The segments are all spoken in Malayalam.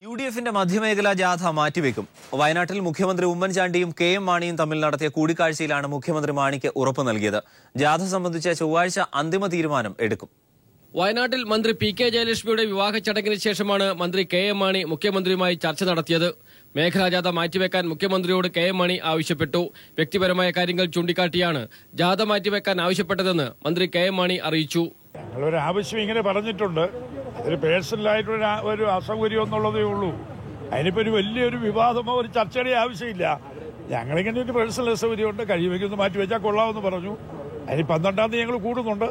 യുഡിഎഫിന്റെ മധ്യമേഖലാ ജാഥ മാറ്റിവെക്കും. വയനാട്ടിൽ മുഖ്യമന്ത്രി ഉമ്മൻചാണ്ടിയും കെ.എം. മാണിയും തമ്മിൽ നടത്തിയ കൂടിക്കാഴ്ചയിലാണ് മുഖ്യമന്ത്രി മാണിക്ക് ഉറപ്പ് നൽകിയത്. ജാഥ സംബന്ധിച്ച ചൊവ്വാഴ്ച അന്തിമ തീരുമാനം എടുക്കും. വയനാട്ടിൽ മന്ത്രി പി.കെ. ജയലക്ഷ്മിയുടെ വിവാഹ ചടങ്ങിന് ശേഷമാണ് മന്ത്രി കെ.എം. മാണി മുഖ്യമന്ത്രിയുമായി ചർച്ച നടത്തിയത്. മേഖലാ ജാഥ മാറ്റിവെക്കാൻ മുഖ്യമന്ത്രിയോട് കെ.എം. മാണി ആവശ്യപ്പെട്ടു. വ്യക്തിപരമായ കാര്യങ്ങൾ ചൂണ്ടിക്കാട്ടിയാണ് ജാഥ മാറ്റിവെക്കാൻ ആവശ്യപ്പെട്ടതെന്ന് മന്ത്രി കെ.എം. മാണി അറിയിച്ചു. ഞങ്ങളൊരു ആവശ്യം ഇങ്ങനെ പറഞ്ഞിട്ടുണ്ട്. അതിന് പേഴ്സണലായിട്ടൊരു അസൗകര്യം എന്നുള്ളതേ ഉള്ളൂ. അതിനിപ്പോൾ ഒരു വലിയൊരു വിവാദമോ ഒരു ചർച്ചയുടെ ആവശ്യമില്ല. ഞങ്ങളിങ്ങനെ ഒരു പേഴ്സണൽ അസൗകര്യമുണ്ട്, കഴിയുമെങ്കിൽ മാറ്റി വെച്ചാൽ കൊള്ളാമെന്ന് പറഞ്ഞു. അതിന് 12-ാം തീയതി ഞങ്ങൾ കൂടുന്നുണ്ട്.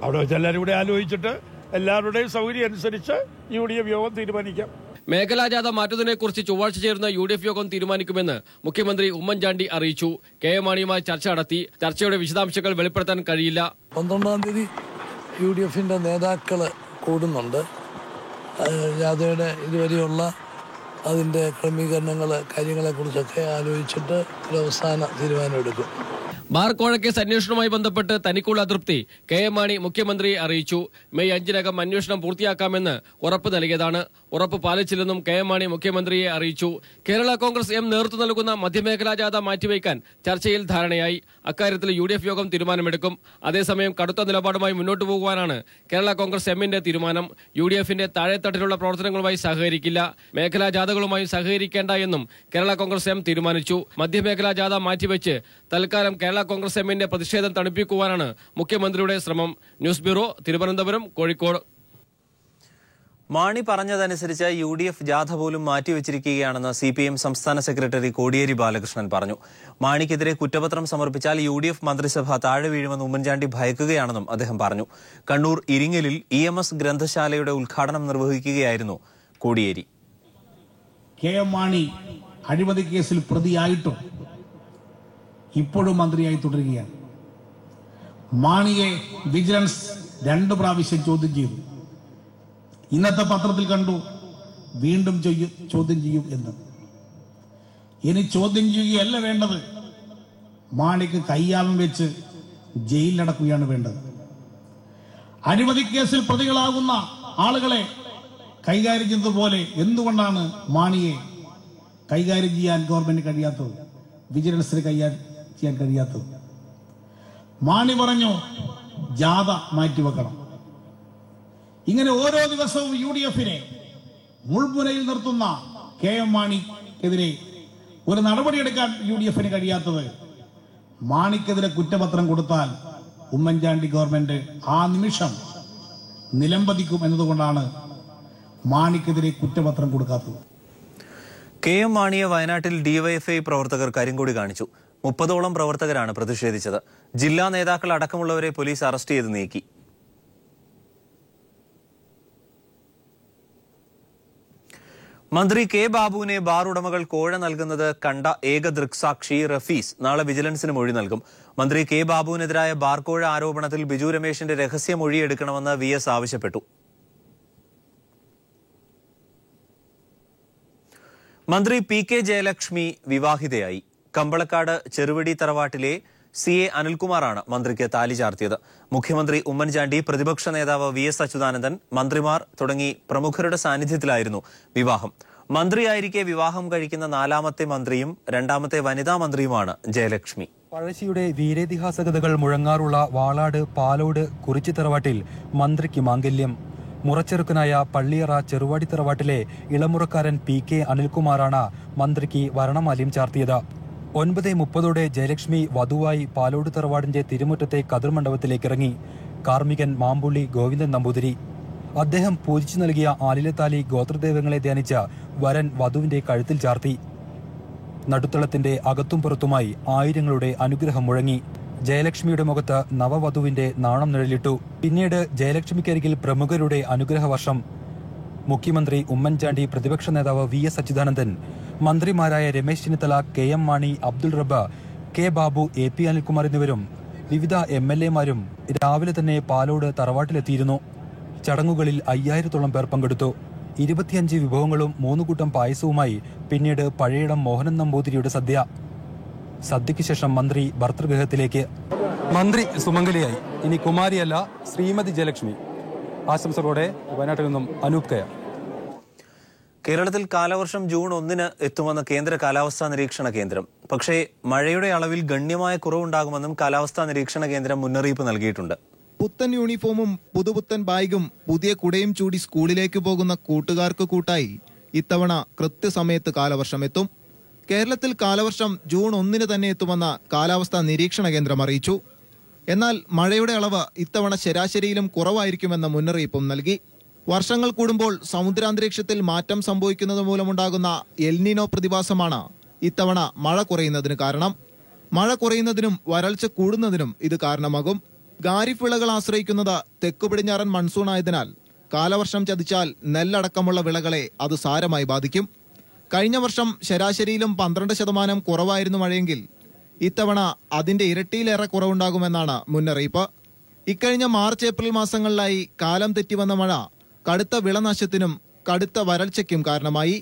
അവിടെ വെച്ച് എല്ലാവരും കൂടെ ആലോചിച്ചിട്ട് എല്ലാവരുടെയും സൗകര്യം അനുസരിച്ച് UDF യോഗം തീരുമാനിക്കാം. മേഖലാ ജാഥ മാറ്റുന്നതിനെക്കുറിച്ച് ചൊവ്വാഴ്ച ചേർന്ന UDF യോഗം തീരുമാനിക്കുമെന്ന് മുഖ്യമന്ത്രി ഉമ്മൻചാണ്ടി അറിയിച്ചു. കെ.എം. മാണിയുമായി ചർച്ച നടത്തി. ചർച്ചയുടെ വിശദാംശങ്ങൾ വെളിപ്പെടുത്താൻ കഴിയില്ല. 12-ാം തീയതി UDFന്റെ നേതാക്കൾ കൂടുന്നുണ്ട്. ജാഥയുടെ ഇതുവരെയുള്ള അതിൻ്റെ ക്രമീകരണങ്ങൾ കാര്യങ്ങളെക്കുറിച്ചൊക്കെ ആലോചിച്ചിട്ട് ഒരു അവസാന തീരുമാനമെടുക്കും. ബാർ കോഴക്കേസ് അന്വേഷണവുമായി ബന്ധപ്പെട്ട് തനിക്കുള്ള അതൃപ്തി കെ.എം. മാണി മുഖ്യമന്ത്രിയെ അറിയിച്ചു. മെയ് 5-നകം അന്വേഷണം പൂർത്തിയാക്കാമെന്ന് ഉറപ്പ് നൽകിയതാണ്. ഉറപ്പ് പാലിച്ചില്ലെന്നും കെ.എം. മാണി മുഖ്യമന്ത്രിയെ അറിയിച്ചു. കേരള കോൺഗ്രസ് എം നേതൃത്വം നൽകുന്ന മധ്യമേഖലാ ജാഥ മാറ്റിവെക്കാൻ ചർച്ചയിൽ ധാരണയായി. അക്കാര്യത്തിൽ UDF യോഗം തീരുമാനമെടുക്കും. അതേസമയം കടുത്ത നിലപാടുമായി മുന്നോട്ടു പോകുവാനാണ് കേരള കോൺഗ്രസ് എമ്മിന്റെ തീരുമാനം. UDFന്റെ താഴെത്തട്ടിലുള്ള പ്രവർത്തനങ്ങളുമായി സഹകരിക്കില്ല. മേഖലാ ജാഥകളുമായി സഹകരിക്കേണ്ട എന്നും കേരള കോൺഗ്രസ് എം തീരുമാനിച്ചു. മധ്യമേഖലാ ജാഥ മാറ്റിവെച്ച് തൽക്കാലം കേരള കോൺഗ്രസ് എമ്മിന്റെ പ്രതിഷേധം തണുപ്പിക്കുവാനാണ് മുഖ്യമന്ത്രിയുടെ ശ്രമം. News bureau, Thiruvananthapuram, Kozhikode. മാണി പറഞ്ഞതനുസരിച്ച് UDF ജാഥ പോലും മാറ്റിവെച്ചിരിക്കുകയാണെന്ന് CPM സംസ്ഥാന സെക്രട്ടറി കോടിയേരി ബാലകൃഷ്ണൻ പറഞ്ഞു. മാണിക്കെതിരെ കുറ്റപത്രം സമർപ്പിച്ചാൽ UDF മന്ത്രിസഭ താഴെ വീഴുമെന്ന് ഉമ്മൻചാണ്ടി ഭയക്കുകയാണെന്നും അദ്ദേഹം പറഞ്ഞു. കണ്ണൂർ ഇരിങ്ങലിൽ EMS ഗ്രന്ഥശാലയുടെ ഉദ്ഘാടനം നിർവഹിക്കുകയായിരുന്നു കോടിയേരി. കെ.എം. മാണി അഴിമതി കേസിൽ പ്രതിയായിട്ടും ഇപ്പോഴും മന്ത്രിയായി തുടരുകയാണ്. മാണിയെ വിജിലൻസ് 2 പ്രാവശ്യം ചോദ്യം ചെയ്തു. ഇന്നത്തെ പത്രത്തിൽ കണ്ടു വീണ്ടും ചോദ്യം ചെയ്യും എന്ന്. ഇനി ചോദ്യം ചെയ്യുകയല്ല വേണ്ടത്, മാണിക്ക് കയ്യാമം വെച്ച് ജയിലിലടക്കുകയാണ് വേണ്ടത്. അഴിമതി കേസിൽ പ്രതികളാകുന്ന ആളുകളെ കൈകാര്യം ചെയ്യുന്നതുപോലെ എന്തുകൊണ്ടാണ് മാണിയെ കൈകാര്യം ചെയ്യാൻ ഗവൺമെന്റ് കഴിയാത്തത്, വിജിലൻസിന് കൈകാര്യം ചെയ്യാൻ കഴിയാത്തത്? മാണി പറഞ്ഞു ജാഥ മാറ്റിവെക്കണം. ഇങ്ങനെ ഓരോ ദിവസവും UDFനെ മുൾമുനയിൽ നിർത്തുന്ന കെ.എം. മാണിക്കെതിരെ ഒരു നടപടിയെടുക്കാൻ UDFന് കഴിയാത്തത്, മാണിക്കെതിരെ കുറ്റപത്രം കൊടുത്താൽ ഉമ്മൻചാണ്ടി ഗവൺമെന്റ് ആ നിമിഷം നിലംപതിക്കും എന്നതുകൊണ്ടാണ് മാണിക്കെതിരെ കുറ്റപത്രം കൊടുക്കാത്തത്. കെ.എം. മാണിയെ വയനാട്ടിൽ DYFI പ്രവർത്തകർ കരിങ്കൊടി കാണിച്ചു. 30ഓളം പ്രവർത്തകരാണ് പ്രതിഷേധിച്ചത്. ജില്ലാ നേതാക്കൾ അടക്കമുള്ളവരെ പോലീസ് അറസ്റ്റ് ചെയ്ത് നീക്കി. മന്ത്രി കെ. ബാബുവിനെ ബാർ ഉടമകൾ കോഴ നൽകുന്നത് കണ്ട ഏക ദൃക്സാക്ഷി റഫീസ് നാളെ വിജിലൻസിന് മൊഴി നൽകും. മന്ത്രി കെ. ബാബുവിനെതിരായ ബാർ കോഴ ആരോപണത്തിൽ ബിജു രമേശിന്റെ രഹസ്യ മൊഴി എടുക്കണമെന്ന് VS ആവശ്യപ്പെട്ടു. മന്ത്രി പി.കെ. ജയലക്ഷ്മി വിവാഹിതയായി. കമ്പളക്കാട് ചെറുവടി തറവാട്ടിലെ CA അനിൽകുമാറാണ് മന്ത്രിക്ക് താലി ചാർത്തിയത്. മുഖ്യമന്ത്രി ഉമ്മൻചാണ്ടി, പ്രതിപക്ഷ നേതാവ് VS അച്യുതാനന്ദൻ, മന്ത്രിമാർ തുടങ്ങി പ്രമുഖരുടെ സാന്നിധ്യത്തിലായിരുന്നു വിവാഹം. മന്ത്രിയായിരിക്കെ വിവാഹം കഴിക്കുന്ന 4ാമത്തെ മന്ത്രിയും 2ാമത്തെ വനിതാ മന്ത്രിയുമാണ് ജയലക്ഷ്മി. പഴശ്ശിയുടെ വീരേതിഹാസ കഥകൾ മുഴങ്ങാറുള്ള വാളാട് പാലോട് കുറിച്ചി തറവാട്ടിൽ മന്ത്രിക്ക് മാംഗല്യം. മുറച്ചെറുക്കനായ പള്ളിയറ ചെറുവാടി തറവാട്ടിലെ ഇളമുറക്കാരൻ P.K. അനിൽകുമാറാണ് മന്ത്രിക്ക് വരണമാല്യം ചാർത്തിയത്. 9:30 ജയലക്ഷ്മി വധുവായി പാലോട് തറവാടിന്റെ തിരുമുറ്റത്തെ കതിർമണ്ഡപത്തിലേക്ക് ഇറങ്ങി. കാർമികൻ മാമ്പുള്ളി ഗോവിന്ദൻ നമ്പൂതിരി. അദ്ദേഹം പൂജിച്ചു നൽകിയ ആലിലത്താലി ഗോത്രദൈവങ്ങളെ ധ്യാനിച്ച് വരൻ വധുവിന്റെ കഴുത്തിൽ ചാർത്തി. നടുത്തളത്തിന്റെ അകത്തും പുറത്തുമായി ആയിരങ്ങളുടെ അനുഗ്രഹം മുഴങ്ങി. ജയലക്ഷ്മിയുടെ മുഖത്ത് നവവധുവിന്റെ നാണം നിഴലിട്ടു. പിന്നീട് ജയലക്ഷ്മിക്കരികിൽ പ്രമുഖരുടെ അനുഗ്രഹവർഷം. മുഖ്യമന്ത്രി ഉമ്മൻചാണ്ടി, പ്രതിപക്ഷ നേതാവ് VS അച്യുതാനന്ദൻ, മന്ത്രിമാരായ രമേശ് ചെന്നിത്തല, കെ.എം. മാണി, അബ്ദുൾ റബ്ബ്, കെ. ബാബു, AP അനിൽകുമാർ എന്നിവരും വിവിധ MLA-മാരും രാവിലെ തന്നെ പാലോട് തറവാട്ടിലെത്തിയിരുന്നു. ചടങ്ങുകളിൽ 5000-ഓളം പേർ പങ്കെടുത്തു. 25 വിഭവങ്ങളും 3 കൂട്ടം പായസവുമായി പിന്നീട് പഴയിടം മോഹനൻ നമ്പൂതിരിയുടെ സദ്യ. സദ്യയ്ക്ക് ശേഷം മന്ത്രി ഭർതൃഗൃഹത്തിലേക്ക്. മന്ത്രി സുമംഗലിയായി. ഇനി കുമാരിയല്ല, ശ്രീമതി ജയലക്ഷ്മി. ആശംസകളോടെ വയനാട്ടിൽ നിന്നും അനൂപ് കയ. കേരളത്തിൽ കാലവർഷം ജൂൺ 1 എത്തുമെന്ന് കേന്ദ്ര കാലാവസ്ഥാ നിരീക്ഷണ കേന്ദ്രം. പക്ഷേ മഴയുടെ അളവിൽ ഗണ്യമായ കുറവുണ്ടാകുമെന്നും കാലാവസ്ഥാ നിരീക്ഷണ കേന്ദ്രം മുന്നറിയിപ്പ് നൽകിയിട്ടുണ്ട്. പുത്തൻ യൂണിഫോമും പുതുപുത്തൻ ബാഗും പുതിയ കുടയും ചൂടി സ്കൂളിലേക്ക് പോകുന്ന കൂട്ടുകാർക്ക് കൂട്ടായി ഇത്തവണ കൃത്യസമയത്ത് കാലവർഷം എത്തും. കേരളത്തിൽ കാലവർഷം ജൂൺ 1 തന്നെ എത്തുമെന്ന് കാലാവസ്ഥാ നിരീക്ഷണ കേന്ദ്രം അറിയിച്ചു. എന്നാൽ മഴയുടെ അളവ് ഇത്തവണ ശരാശരിയിലും കുറവായിരിക്കുമെന്ന മുന്നറിയിപ്പും നൽകി. വർഷങ്ങൾ കൂടുമ്പോൾ സമുദ്രാന്തരീക്ഷത്തിൽ മാറ്റം സംഭവിക്കുന്നത് മൂലമുണ്ടാകുന്ന എൽനിനോ പ്രതിഭാസമാണ് ഇത്തവണ മഴ കുറയുന്നതിന് കാരണം. മഴ കുറയുന്നതിനും വരൾച്ച കൂടുന്നതിനും ഇത് കാരണമാകും. ഖാരിഫ് വിളകൾ ആശ്രയിക്കുന്നത് തെക്കു പടിഞ്ഞാറൻ മൺസൂൺ ആയതിനാൽ കാലവർഷം ചതിച്ചാൽ നെല്ലടക്കമുള്ള വിളകളെ അത് സാരമായി ബാധിക്കും. കഴിഞ്ഞ വർഷം ശരാശരിയിലും 12% കുറവായിരുന്നു മഴയെങ്കിൽ ഇത്തവണ അതിന്റെ ഇരട്ടിയിലേറെ കുറവുണ്ടാകുമെന്നാണ് മുന്നറിയിപ്പ്. ഇക്കഴിഞ്ഞ മാർച്ച് ഏപ്രിൽ മാസങ്ങളിലായി കാലം തെറ്റിവന്ന മഴ കടുത്ത വിളനാശത്തിനും കടുത്ത വരൾച്ചയ്ക്കും കാരണമായി.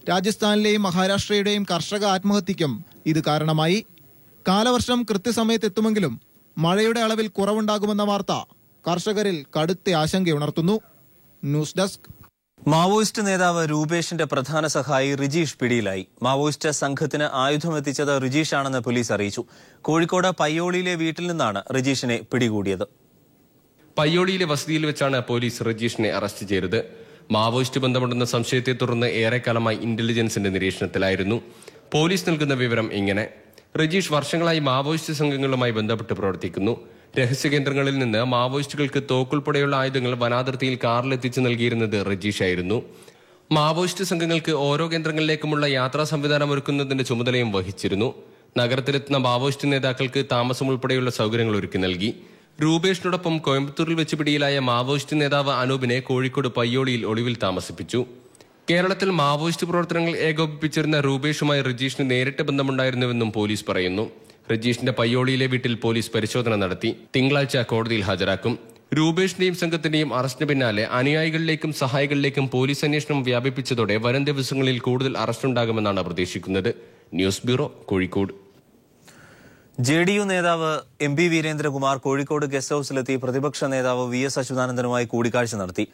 രാജസ്ഥാനിലെയും മഹാരാഷ്ട്രയുടെയും കർഷക ആത്മഹത്യയ്ക്കും ഇത് കാരണമായി. കാലവർഷം കൃത്യസമയത്ത് എത്തുമെങ്കിലും മഴയുടെ അളവിൽ കുറവുണ്ടാകുമെന്ന വാർത്ത കർഷകരിൽ കടുത്ത ആശങ്കയുണർത്തുന്നു. News desk. മാവോയിസ്റ്റ് നേതാവ് രൂപേഷിന്റെ പ്രധാന സഹായി റിജീഷ് പിടിയിലായി. മാവോയിസ്റ്റ് സംഘത്തിന് ആയുധമെത്തിച്ചത് റിജീഷാണെന്ന് പോലീസ് അറിയിച്ചു. കോഴിക്കോട് പയ്യോളിയിലെ വീട്ടിൽ നിന്നാണ് റിജീഷിനെ പിടികൂടിയത്. പയ്യോളിയിലെ വസതിയിൽ വെച്ചാണ് പോലീസ് റിജീഷിനെ അറസ്റ്റ് ചെയ്തത്. മാവോയിസ്റ്റ് ബന്ധമുണ്ടെന്ന സംശയത്തെ തുടർന്ന് ഏറെക്കാലമായി ഇന്റലിജൻസിന്റെ നിരീക്ഷണത്തിലായിരുന്നു. പോലീസ് നൽകുന്ന വിവരം ഇങ്ങനെ: റിജീഷ് വർഷങ്ങളായി മാവോയിസ്റ്റ് സംഘങ്ങളുമായി ബന്ധപ്പെട്ട് പ്രവർത്തിക്കുന്നു. രഹസ്യ കേന്ദ്രങ്ങളിൽ നിന്ന് മാവോയിസ്റ്റുകൾക്ക് തോക്കുൾപ്പെടെയുള്ള ആയുധങ്ങൾ വനാതിർത്തിയിൽ കാറിലെത്തിച്ചു നൽകിയിരുന്നത് റിജീഷായിരുന്നു. മാവോയിസ്റ്റ് സംഘങ്ങൾക്ക് ഓരോ കേന്ദ്രങ്ങളിലേക്കുമുള്ള യാത്രാ സംവിധാനം ഒരുക്കുന്നതിന്റെ ചുമതലയും വഹിച്ചിരുന്നു. നഗരത്തിലെത്തുന്ന മാവോയിസ്റ്റ് നേതാക്കൾക്ക് താമസം ഉൾപ്പെടെയുള്ള സൗകര്യങ്ങൾ ഒരുക്കി നൽകി. രൂപേഷിനോടൊപ്പം കോയമ്പത്തൂരിൽ വെച്ച് പിടിയിലായ മാവോയിസ്റ്റ് നേതാവ് അനൂപിനെ കോഴിക്കോട് പയ്യോളിയിൽ ഒളിവിൽ താമസിപ്പിച്ചു. കേരളത്തിൽ മാവോയിസ്റ്റ് പ്രവർത്തനങ്ങൾ ഏകോപിപ്പിച്ചിരുന്ന രൂപേഷുമായി റിജീഷിന് നേരിട്ട് ബന്ധമുണ്ടായിരുന്നുവെന്നും പോലീസ് പറയുന്നു. റിജീഷിന്റെ പയ്യോളിയിലെ വീട്ടിൽ പോലീസ് പരിശോധന നടത്തി. തിങ്കളാഴ്ച കോടതിയിൽ ഹാജരാക്കും. രൂപേഷിന്റെയും സംഘത്തിന്റെയും അറസ്റ്റിന് പിന്നാലെ അനുയായികളിലേക്കും സഹായികളിലേക്കും പോലീസ് അന്വേഷണം വ്യാപിപ്പിച്ചതോടെ വരും ദിവസങ്ങളിൽ കൂടുതൽ അറസ്റ്റുണ്ടാകുമെന്നാണ് പ്രതീക്ഷിക്കുന്നത്. News bureau, Kozhikode. JDU നേതാവ് MP വീരേന്ദ്രകുമാർ കോഴിക്കോട് ഗസ്റ്റ് ഹൌസിലെത്തി പ്രതിപക്ഷ നേതാവ് VS അച്യുതാനന്ദനുമായി കൂടിക്കാഴ്ച നടത്തി.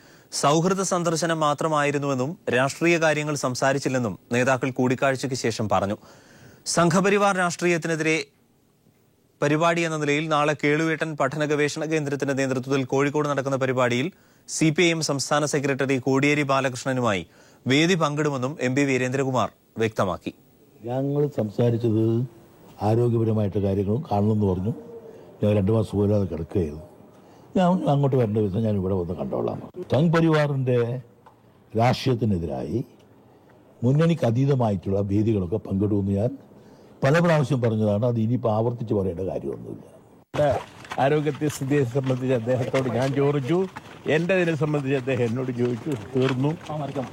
സൌഹൃദ സന്ദർശനം മാത്രമായിരുന്നുവെന്നും രാഷ്ട്രീയ കാര്യങ്ങൾ സംസാരിച്ചില്ലെന്നും നേതാക്കൾ കൂടിക്കാഴ്ചയ്ക്ക് ശേഷം പറഞ്ഞു. സംഘപരിവാർ രാഷ്ട്രീയത്തിനെതിരെ പരിപാടി എന്ന നിലയിൽ നാളെ കേളുവേട്ടൻ പഠന ഗവേഷണ കേന്ദ്രത്തിന്റെ നേതൃത്വത്തിൽ കോഴിക്കോട് നടക്കുന്ന പരിപാടിയിൽ CPIM സംസ്ഥാന സെക്രട്ടറി കോടിയേരി ബാലകൃഷ്ണനുമായി വേദി പങ്കിടുമെന്നും MP വീരേന്ദ്രകുമാർ വ്യക്തമാക്കി. ഞങ്ങൾ സംസാരിച്ചത് ആരോഗ്യപരമായിട്ട് കാര്യങ്ങളും കാണണമെന്ന് പറഞ്ഞു. ഞാൻ 2 മാസം പോലാതെ കിടക്കുകയായിരുന്നു. ഞാൻ അങ്ങോട്ട് വരേണ്ട ദിവസം ഞാൻ ഇവിടെ വന്ന് കണ്ടോളാം. സംഘ് പരിവാറിൻ്റെ രാഷ്ട്രീയത്തിനെതിരായി മുന്നണിക്ക് അതീതമായിട്ടുള്ള വേദികളൊക്കെ പങ്കിടുമെന്ന് ഞാൻ പല പ്രാവശ്യം പറഞ്ഞതാണ്. അത് ഇനിയിപ്പോൾ ആവർത്തിച്ച് പറയേണ്ട കാര്യമൊന്നുമില്ല. ആരോഗ്യത്തെ സ്ഥിതിയെ സംബന്ധിച്ച് അദ്ദേഹത്തോട് ഞാൻ ചോദിച്ചു. എൻ്റെ ഇതിനെ സംബന്ധിച്ച് അദ്ദേഹം എന്നോട് ചോദിച്ചു. തീർന്നു.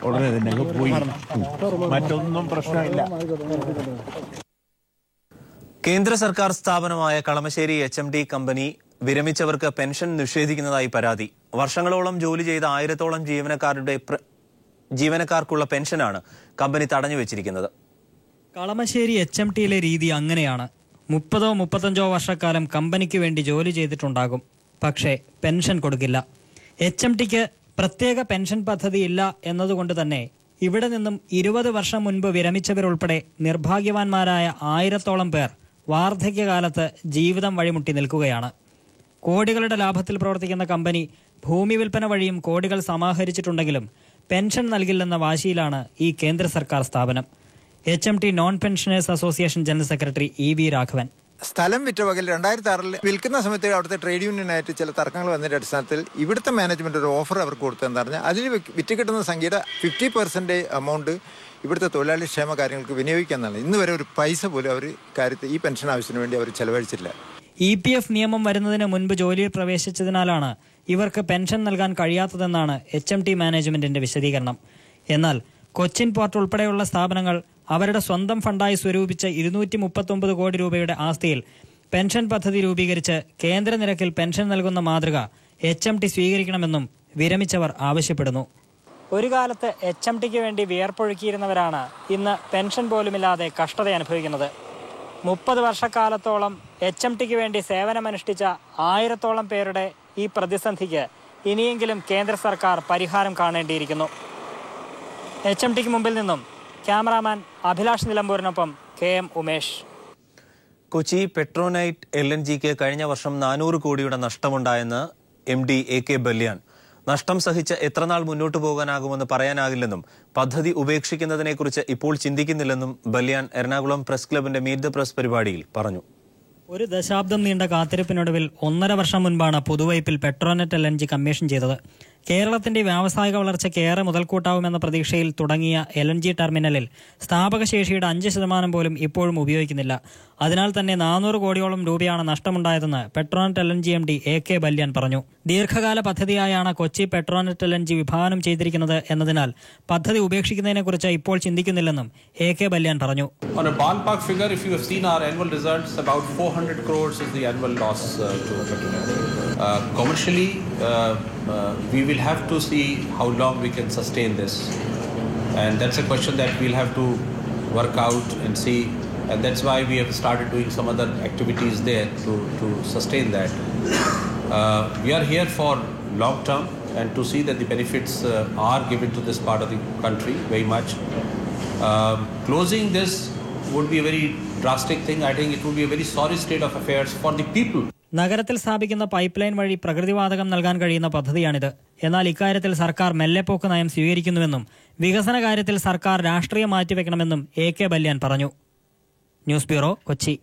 ഉടനെ തന്നെ പോയി. മറ്റൊന്നും പ്രശ്നമില്ല. കേന്ദ്ര സർക്കാർ സ്ഥാപനമായ കളമശ്ശേരി HMD കമ്പനി വിരമിച്ചവർക്ക് പെൻഷൻ നിഷേധിക്കുന്നതായി പരാതി. വർഷങ്ങളോളം ജോലി ചെയ്ത 1000-ഓളം ജീവനക്കാർക്കുള്ള പെൻഷനാണ് കമ്പനി തടഞ്ഞുവെച്ചിരിക്കുന്നത്. കളമശ്ശേരി HMTയിലെ രീതി അങ്ങനെയാണ്. 30-35 വർഷക്കാലം കമ്പനിക്ക് വേണ്ടി ജോലി ചെയ്തിട്ടുണ്ടാകും. പക്ഷേ പെൻഷൻ കൊടുക്കില്ല. HMTക്ക് പ്രത്യേക പെൻഷൻ പദ്ധതിയില്ല എന്നതുകൊണ്ട് തന്നെ ഇവിടെ നിന്നും 20 വർഷം മുൻപ് വിരമിച്ചവരുൾപ്പെടെ നിർഭാഗ്യവാന്മാരായ 1000-ഓളം പേർ വാർദ്ധക്യകാലത്ത് ജീവിതം വഴിമുട്ടി നിൽക്കുകയാണ്. കോടികളുടെ ലാഭത്തിൽ പ്രവർത്തിക്കുന്ന കമ്പനി ഭൂമി വിൽപ്പന വഴിയും കോടികൾ സമാഹരിച്ചിട്ടുണ്ടെങ്കിലും പെൻഷൻ നൽകില്ലെന്ന വാശിയിലാണ് ഈ കേന്ദ്ര സർക്കാർ സ്ഥാപനം. HMT non pensioners association general secretary EV Raghavan. സ്ഥലം വിറ്റ വകയിൽ 2006 വിൽക്കുന്ന സമയത്ത് അവിടുത്തെ ട്രേഡ് യൂണിയനായിട്ട് ചില തർക്കങ്ങൾ വന്നതിന്റെ അടിസ്ഥാനത്തിൽ ഇവിടുത്തെ മാനേജ്മെന്റ് ഒരു ഓഫർ അവർക്ക് കൊടുത്തതെന്ന് പറഞ്ഞാൽ അതിൽ വിറ്റ് കിട്ടുന്ന സംഖ്യയുടെ 50% എമൗണ്ട് ഇവിടുത്തെ തൊഴിലാളി ക്ഷേമ കാര്യങ്ങൾക്ക് വിനിയോഗിക്കാന്നാണ്. ഇന്ന് വരെ ഒരു പൈസ പോലും അവർ കാര്യത്തിൽ ഈ പെൻഷൻ ആവശ്യത്തിന് വേണ്ടി അവർ ചെലവഴിച്ചില്ല. EPF നിയമം വരുന്നതിന് മുൻപ് ജോലിയിൽ പ്രവേശിച്ചതിനാലാണ് ഇവർക്ക് പെൻഷൻ നൽകാൻ കഴിയാത്തതെന്നാണ് HMT മാനേജ്മെന്റിന്റെ വിശദീകരണം. എന്നാൽ കൊച്ചിൻ പോർട്ട് ഉൾപ്പെടെയുള്ള സ്ഥാപനങ്ങൾ അവരുടെ സ്വന്തം ഫണ്ടായി സ്വരൂപിച്ച 239 കോടി രൂപയുടെ ആസ്തിയിൽ പെൻഷൻ പദ്ധതി രൂപീകരിച്ച് കേന്ദ്ര നിരക്കിൽ പെൻഷൻ നൽകുന്ന മാതൃക HMT സ്വീകരിക്കണമെന്നും വിരമിച്ചവർ ആവശ്യപ്പെടുന്നു. ഒരു കാലത്ത് HMTക്ക് വേണ്ടി വിയർപ്പൊഴുക്കിയിരുന്നവരാണ് ഇന്ന് പെൻഷൻ പോലുമില്ലാതെ കഷ്ടത അനുഭവിക്കുന്നത്. 30 വർഷക്കാലത്തോളം HMTക്ക് വേണ്ടി സേവനമനുഷ്ഠിച്ച 1000-ഓളം പേരുടെ ഈ പ്രതിസന്ധിക്ക് ഇനിയെങ്കിലും കേന്ദ്ര സർക്കാർ പരിഹാരം കാണേണ്ടിയിരിക്കുന്നു. HMTക്ക് മുമ്പിൽ നിന്നും ക്യാമറാമാൻ അഭിലാഷ് നിലമ്പൂരിനൊപ്പം KM ഉമേഷ്. കൊച്ചി പെട്രോനൈറ്റ് LNGക്ക് കഴിഞ്ഞ വർഷം 400 കോടിയുടെ നഷ്ടമുണ്ടായെന്ന് MD AK ബല്യാൻ. നഷ്ടം സഹിച്ച് എത്രനാൾ മുന്നോട്ടു പോകാനാകുമെന്ന് പറയാനാകില്ലെന്നും പദ്ധതി ഉപേക്ഷിക്കുന്നതിനെക്കുറിച്ച് ഇപ്പോൾ ചിന്തിക്കുന്നില്ലെന്നും ബല്യാൻ എറണാകുളം പ്രസ് ക്ലബിന്റെ മീറ്റ് ദ പ്രസ് പരിപാടിയിൽ പറഞ്ഞു. ഒരു ദശാബ്ദം നീണ്ട കാത്തിരിപ്പിനൊടുവിൽ 1.5 വർഷം മുൻപാണ് പുതുവൈപ്പിൽ പെട്രോനെറ്റ് LNG കമ്മീഷൻ ചെയ്തത്. കേരളത്തിന്റെ വ്യാവസായിക വളർച്ചയ്ക്ക് ഏറെ മുതൽക്കൂട്ടാവുമെന്ന പ്രതീക്ഷയിൽ തുടങ്ങിയ LNG ടെർമിനലിൽ സ്ഥാപകശേഷിയുടെ 5% പോലും ഇപ്പോഴും ഉപയോഗിക്കുന്നില്ല. അതിനാൽ തന്നെ 400 കോടിയോളം രൂപയാണ് നഷ്ടമുണ്ടായതെന്ന് Petronet LNG MD AK Balyan പറഞ്ഞു. ദീർഘകാല പദ്ധതിയായാണ് കൊച്ചി പെട്രോനെറ്റ് LNG വിഭാവനം ചെയ്തിരിക്കുന്നത് എന്നതിനാൽ പദ്ധതി ഉപേക്ഷിക്കുന്നതിനെക്കുറിച്ച് ഇപ്പോൾ ചിന്തിക്കുന്നില്ലെന്നും AK ബല്യാൻ പറഞ്ഞു. On a ballpark figure, if you have seen our annual results, about 400 crores is the annual loss to Petronet. Commercially, we will have to see how long we can sustain this, and that's a question that we'll have to work out and see, and that's why we have started doing some other activities there to sustain that. We are here for long term and to see that the benefits are given to this part of the country very much. Closing this would be a very drastic thing. I think it would be a very sorry state of affairs for the people. നഗരത്തിൽ സ്ഥാപിക്കുന്ന പൈപ്പ് ലൈൻ വഴി പ്രകൃതിവാതകം നൽകാൻ കഴിയുന്ന പദ്ധതിയാണിത്. എന്നാൽ ഇക്കാര്യത്തിൽ സർക്കാർ മെല്ലെപ്പോക്ക് നയം സ്വീകരിക്കുന്നുവെന്നും വികസന കാര്യത്തിൽ സർക്കാർ രാഷ്ട്രീയം മാറ്റിവെക്കണമെന്നും AK ബല്യാൻ പറഞ്ഞു. News bureau, Kochi.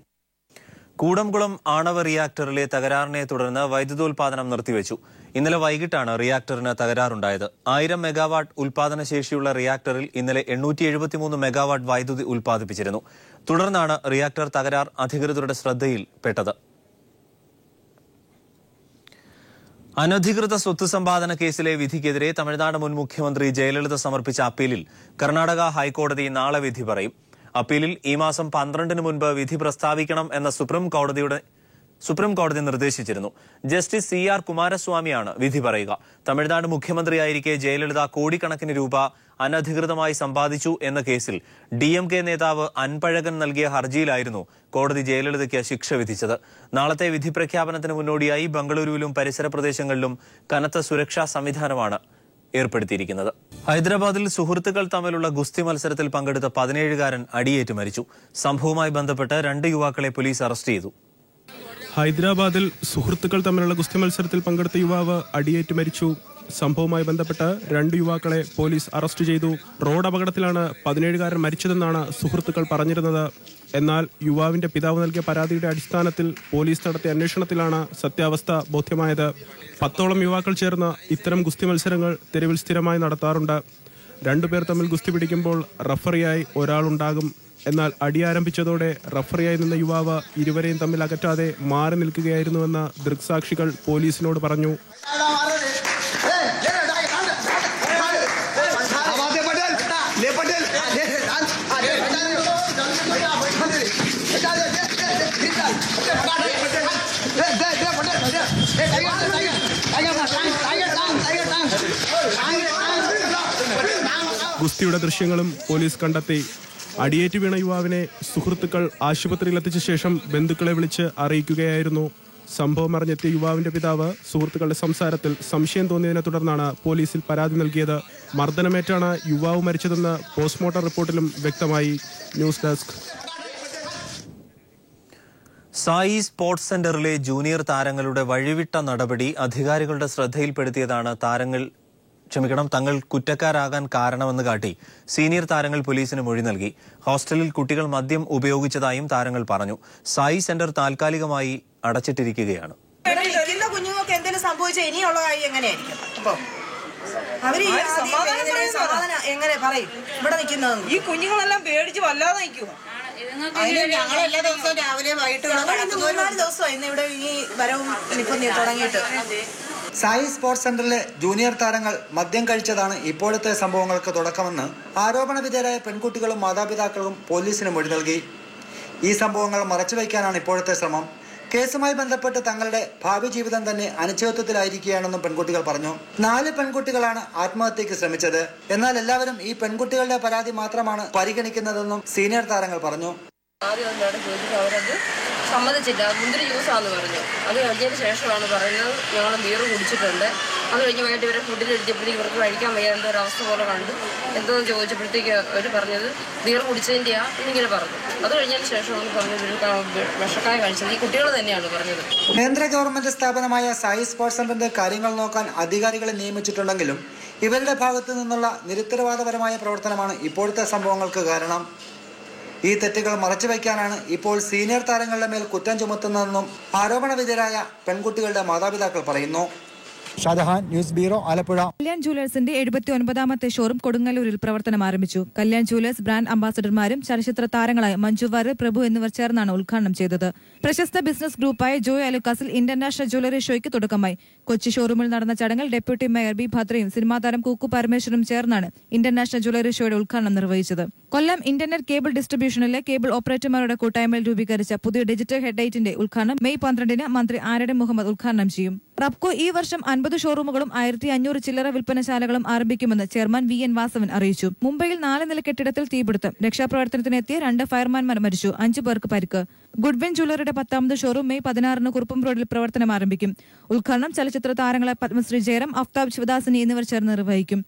കൂടംകുളം ആണവ റിയാക്ടറിലെ തകരാറിനെ തുടർന്ന് വൈദ്യുതോൽപാദനം നിർത്തിവെച്ചു. ഇന്നലെ വൈകിട്ടാണ് റിയാക്ടറിന് തകരാറുണ്ടായത്. 1000 മെഗാവാട്ട് ഉൽപാദന ശേഷിയുള്ള റിയാക്ടറിൽ ഇന്നലെ 873 മെഗാവാട്ട് വൈദ്യുതി ഉൽപ്പാദിപ്പിച്ചിരുന്നു. തുടർന്നാണ് റിയാക്ടർ തകരാർ അധികൃതരുടെ ശ്രദ്ധയിൽപ്പെട്ടത്. അനധികൃത സ്വത്ത് സമ്പാദന കേസിലെ വിധിക്കെതിരെ തമിഴ്നാട് മുൻ മുഖ്യമന്ത്രി ജയലളിത സമർപ്പിച്ച അപ്പീലിൽ കർണാടക ഹൈക്കോടതി നാളെ വിധി പറയും. അപ്പീലിൽ ഈ മാസം 12 മുൻപ് വിധി പ്രസ്താവിക്കണം എന്ന സുപ്രീം കോടതി നിർദ്ദേശിച്ചിരുന്നു. ജസ്റ്റിസ് CR കുമാരസ്വാമിയാണ് വിധി പറയുക. തമിഴ്നാട് മുഖ്യമന്ത്രിയായിരിക്കെ ജയലളിത കോടിക്കണക്കിന് രൂപ അനധികൃതമായി സമ്പാദിച്ചു എന്ന കേസിൽ DMK നേതാവ് അൻപഴകൻ നൽകിയ ഹർജിയിലായിരുന്നു കോടതി ജയലളിതയ്ക്ക് ശിക്ഷ വിധിച്ചത്. നാളത്തെ വിധി പ്രഖ്യാപനത്തിന് മുന്നോടിയായി ബംഗളൂരുവിലും പരിസര പ്രദേശങ്ങളിലും കനത്ത സുരക്ഷാ സംവിധാനമാണ് ഏർപ്പെടുത്തിയിരിക്കുന്നത്. ഹൈദരാബാദിൽ സുഹൃത്തുക്കൾ തമ്മിലുള്ള ഗുസ്തി മത്സരത്തിൽ പങ്കെടുത്ത 17-കാരൻ അടിയേറ്റ് മരിച്ചു. സംഭവവുമായി ബന്ധപ്പെട്ട് 2 യുവാക്കളെ പോലീസ് അറസ്റ്റ് ചെയ്തു. ഹൈദരാബാദിൽ സുഹൃത്തുക്കൾ തമ്മിലുള്ള ഗുസ്തി മത്സരത്തിൽ പങ്കെടുത്ത യുവാവ് അടിയേറ്റ് മരിച്ചു. സംഭവവുമായി ബന്ധപ്പെട്ട് 2 യുവാക്കളെ പോലീസ് അറസ്റ്റ് ചെയ്തു. റോഡ് അപകടത്തിലാണ് 17-കാരൻ മരിച്ചതെന്നാണ് സുഹൃത്തുക്കൾ പറഞ്ഞിരുന്നത്. എന്നാൽ യുവാവിന്റെ പിതാവ് നൽകിയ പരാതിയുടെ അടിസ്ഥാനത്തിൽ പോലീസ് നടത്തിയ അന്വേഷണത്തിലാണ് സത്യാവസ്ഥ ബോധ്യമായത്. 10ഓളം യുവാക്കൾ ചേർന്ന് ഇത്തരം ഗുസ്തി മത്സരങ്ങൾ തെരുവിൽ സ്ഥിരമായി നടത്താറുണ്ട്. 2 പേർ തമ്മിൽ ഗുസ്തി പിടിക്കുമ്പോൾ റഫറിയായി ഒരാളുണ്ടാകും. എന്നാൽ അടി ആരംഭിച്ചതോടെ റഫറിയായി നിന്ന യുവാവ് ഇരുവരെയും തമ്മിൽ അകറ്റാതെ മാറി നിൽക്കുകയായിരുന്നുവെന്ന് ദൃക്സാക്ഷികൾ പോലീസിനോട് പറഞ്ഞു. ഗുസ്തിയുടെ ദൃശ്യങ്ങളും പോലീസ് കണ്ടെത്തി. അടിയേറ്റ് വീണ യുവാവിനെ സുഹൃത്തുക്കൾ ആശുപത്രിയിലെത്തിച്ച ശേഷം ബന്ധുക്കളെ വിളിച്ച് അറിയിക്കുകയായിരുന്നു. സംഭവം അറിഞ്ഞെത്തിയ യുവാവിന്റെ പിതാവ് സുഹൃത്തുക്കളുടെ സംസാരത്തിൽ സംശയം തോന്നിയതിനെ തുടർന്നാണ് പോലീസിൽ പരാതി നൽകിയത്. മർദ്ദനമേറ്റാണ് യുവാവ് മരിച്ചതെന്ന് പോസ്റ്റ്മോർട്ടം റിപ്പോർട്ടിലും വ്യക്തമായി. News desk. സായി സ്പോർട്സ് സെന്ററിലെ ജൂനിയർ താരങ്ങളുടെ വഴിവിട്ട നടപടി അധികാരികളുടെ ശ്രദ്ധയിൽപ്പെടുത്തിയതാണ് തങ്ങൾ കുറ്റക്കാരാകാൻ കാരണമെന്ന് കാട്ടി സീനിയർ താരങ്ങൾ പോലീസിന് മൊഴി നൽകി. ഹോസ്റ്റലിൽ കുട്ടികൾ മദ്യം ഉപയോഗിച്ചതായും താരങ്ങൾ പറഞ്ഞു. സായി സെന്റർ താൽക്കാലികമായി അടച്ചിട്ടിരിക്കുകയാണ്. കുഞ്ഞുങ്ങൾക്ക് എന്തെങ്കിലും സംഭവിച്ച ഇനിയുള്ള കാര്യം എങ്ങനെയായിരിക്കും? എങ്ങനെ പറയും ഇവിടെ നിൽക്കുന്നത്? ഈ കുഞ്ഞുങ്ങളെല്ലാം പേടിച്ച് വല്ലാതെ നിൽക്കുക. ഞങ്ങൾ എല്ലാ ദിവസവും രാവിലെ വൈകിട്ട് 4 ദിവസമായി ഇന്ന് ഇവിടെ ഈ വരവും തുടങ്ങിയിട്ട്. സായി സ്പോർട്സ് സെന്ററിലെ ജൂനിയർ താരങ്ങൾ മദ്യം കഴിച്ചതാണ് ഇപ്പോഴത്തെ സംഭവങ്ങൾക്ക് തുടക്കമെന്ന് ആരോപണ വിധേയരായ പെൺകുട്ടികളും മാതാപിതാക്കളും പോലീസിന് മൊഴി നൽകി. ഈ സംഭവങ്ങൾ മറച്ചുവെക്കാനാണ് ഇപ്പോഴത്തെ ശ്രമം. കേസുമായി ബന്ധപ്പെട്ട് തങ്ങളുടെ ഭാവി ജീവിതം തന്നെ അനിശ്ചിതത്വത്തിലായിരിക്കുകയാണെന്നും പെൺകുട്ടികൾ പറഞ്ഞു. 4 പെൺകുട്ടികളാണ് ആത്മഹത്യക്ക് ശ്രമിച്ചത്. എന്നാൽ എല്ലാവരും ഈ പെൺകുട്ടികളുടെ പരാതി മാത്രമാണ് പരിഗണിക്കുന്നതെന്നും സീനിയർ താരങ്ങൾ പറഞ്ഞു. ആദ്യം എന്താണ് ചോദിച്ചത്, അവരത് സമ്മതിച്ചില്ല. മുന്തിരി ജ്യൂസാന്ന് പറഞ്ഞു. അത് കഴിഞ്ഞതിന് ശേഷമാണ് പറയുന്നത് ഞങ്ങൾ ബീർ കുടിച്ചിട്ടുണ്ട്, അത് കഴിഞ്ഞ് വൈകിട്ട് ഇവരെ ഫുഡിൽ എത്തിയപ്പോഴത്തേക്ക് ഇവർക്ക് കഴിക്കാൻ വയ്യാത്ത ഒരു അവസ്ഥ പോലെ കണ്ട് എന്തോന്ന് ചോദിച്ചപ്പോഴത്തേക്ക് അവർ പറഞ്ഞത് ബിയർ കുടിച്ചതിൻ്റെയാ എന്നിങ്ങനെ പറഞ്ഞു. അത് കഴിഞ്ഞതിന് ശേഷമാണ് പറഞ്ഞത് വിഷക്കായ കഴിച്ചത്. ഈ കുട്ടികൾ തന്നെയാണ് പറഞ്ഞത്. കേന്ദ്ര ഗവൺമെന്റ് സ്ഥാപനമായ സായി സ്പോർട്സ് സെന്ററിന്റെ കാര്യങ്ങൾ നോക്കാൻ അധികാരികളെ നിയമിച്ചിട്ടുണ്ടെങ്കിലും ഇവരുടെ ഭാഗത്തു നിന്നുള്ള നിരുത്തരവാദപരമായ പ്രവർത്തനമാണ് ഇപ്പോഴത്തെ സംഭവങ്ങൾക്ക് കാരണം. ഈ തെറ്റുകൾ മറച്ചുവെക്കാനാണ് ഇപ്പോൾ സീനിയർ താരങ്ങളുടെ മേൽ കുറ്റം ചുമത്തുന്നതെന്നും ആരോപണ വിധേയരായ പെൺകുട്ടികളുടെ മാതാപിതാക്കൾ പറയുന്നു. Shahjahan, news bureau, Alappuzha. കല്യാൺ ജുവലേഴ്സിന്റെ 79ാമത്തെ ഷോറൂം കൊടുങ്ങല്ലൂരിൽ പ്രവർത്തനം ആരംഭിച്ചു. കല്യാൺ ജുവലേഴ്സ് ബ്രാൻഡ് അംബാസഡർമാരും ചലച്ചിത്ര താരങ്ങളായ മഞ്ജു വാര്യർ, പ്രഭു എന്നിവർ ചേർന്നാണ് ഉദ്ഘാടനം ചെയ്തത്. പ്രശസ്ത ബിസിനസ് ഗ്രൂപ്പായ ജോയ് അലുക്കാസിൽ ഇന്റർനാഷണൽ ജ്വല്ലറി ഷോയ്ക്ക് തുടക്കമായി. കൊച്ചി ഷോറൂമിൽ നടന്ന ചടങ്ങിൽ ഡെപ്യൂട്ടി മേയർ ബി ഭദ്രയും സിനിമാ താരം കൂക്കു പരമേശ്വരും ചേർന്നാണ് ഇന്റർനാഷണൽ ജ്വല്ലറി ഷോയുടെ ഉദ്ഘാടനം നിർവഹിച്ചത്. കൊല്ലം ഇന്റർനെറ്റ് കേബിൾ ഡിസ്ട്രിബ്യൂഷനിലെ കേബിൾ ഓപ്പറേറ്റർമാരുടെ കൂട്ടായ്മയിൽ രൂപീകരിച്ച പുതിയ ഡിജിറ്റൽ ഹെഡ്ലൈറ്റിന്റെ ഉദ്ഘാടനം മെയ് 12-ന് മന്ത്രി ആരടി മുഹമ്മദ് ഉദ്ഘാടനം ചെയ്യും. റബ്കോ ഈ വർഷം 50 ഷോറൂമുകളും 1500 ചില്ലറ വിൽപ്പനശാലകളും ആരംഭിക്കുമെന്ന് ചെയർമാൻ VN വാസവൻ അറിയിച്ചു. മുംബൈയിൽ 4 നില കെട്ടിടത്തിൽ തീപിടുത്തം. രക്ഷാപ്രവർത്തനത്തിനെത്തിയ 2 ഫയർമാൻമാർ മരിച്ചു, 5 പേർക്ക് പരിക്ക്. ഗുഡ്വിൻ ജ്വല്ലറിയുടെ 10ാമത് ഷോറൂം മെയ് 16-ന് കുറുപ്പം റോഡിൽ പ്രവർത്തനം ആരംഭിക്കും. ഉദ്ഘാടനം ചലച്ചിത്ര താരങ്ങളായ പത്മശ്രീ ജയറാം, അഫ്താബ് ശിവദാസിനി എന്നിവർ ചേർന്ന് നിർവഹിക്കും.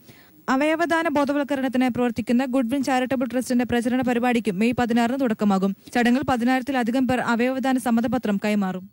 അവയവദാന ബോധവൽക്കരണത്തിനായി പ്രവർത്തിക്കുന്ന ഗുഡ്വിൻ ചാരിറ്റബിൾ ട്രസ്റ്റിന്റെ പ്രചരണ പരിപാടിക്കും മെയ് 16-ന് തുടക്കമാകും. ചടങ്ങിൽ 10,000-ത്തിലധികം പേർ അവയവദാന സമ്മതപത്രം കൈമാറും.